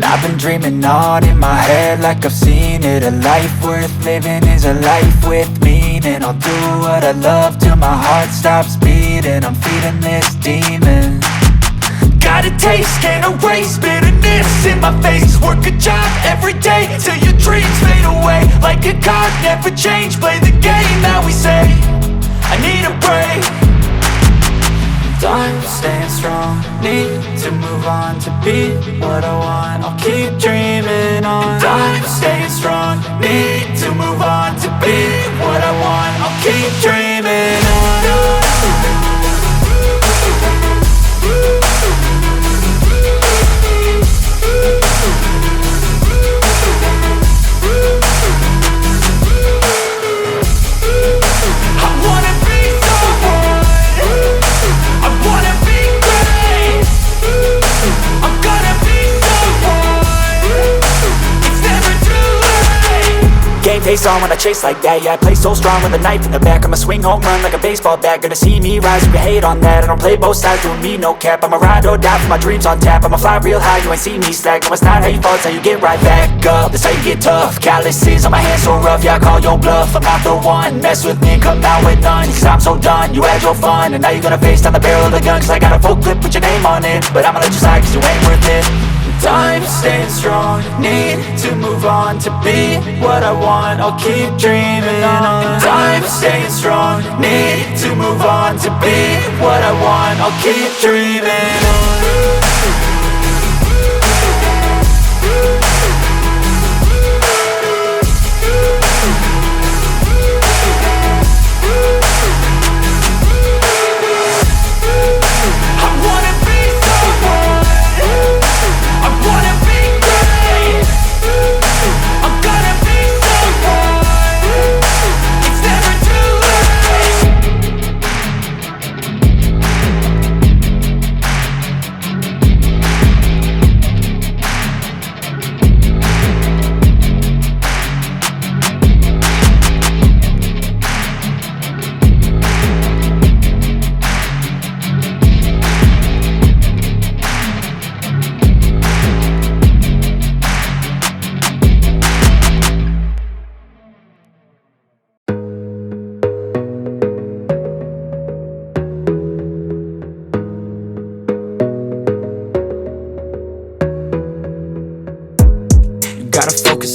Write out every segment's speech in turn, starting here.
I've been dreaming on in my head like I've seen it. A life worth living is a life with meaning. I'll do what I love till my heart stops beating. I'm feeding this demon. Got a taste, can't erase bitterness in my face. Work a job every day till your dreams fade away. Like a card, never change, play the game that we say. I need a break. I'm staying strong, need to move on to be what I want. I'll keep dreaming on. I'm staying strong, need to move on to be what I want. I'll keep dreaming on. Face on when I chase like that, yeah, I play so strong with a knife in the back. I'ma swing home run like a baseball bat. Gonna see me rise, you can hate on that. I don't play both sides, doing me no cap. I'ma ride or die for my dreams on tap. I'ma fly real high, you ain't see me slack. No, it's not how you fall, it's how you get right back up. That's how you get tough. Calluses on my hands so rough, yeah, I call your bluff. I'm not the one, mess with me and come out with none. Cause I'm so done, you had your fun. And now you're gonna face down the barrel of the gun. Cause I got a full clip with your name on it. But I'ma let you slide cause you ain't worth it. I'm staying strong, need to move on to be what I want. I'll keep dreaming on. I'm staying strong, need to move on to be what I want. I'll keep dreaming on.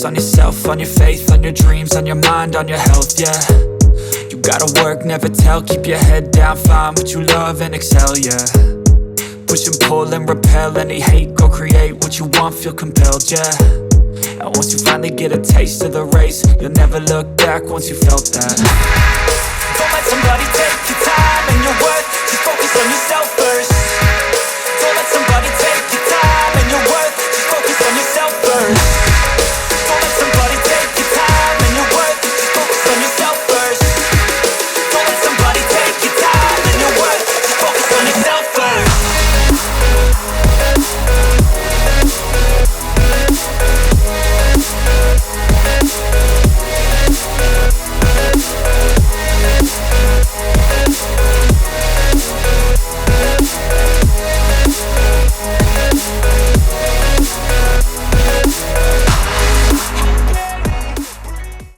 On yourself, on your faith, on your dreams, on your mind, on your health, yeah. You gotta work, never tell, keep your head down, find what you love and excel, yeah. Push and pull and repel any hate, go create what you want, feel compelled, yeah. And once you finally get a taste of the race, you'll never look back once you felt that.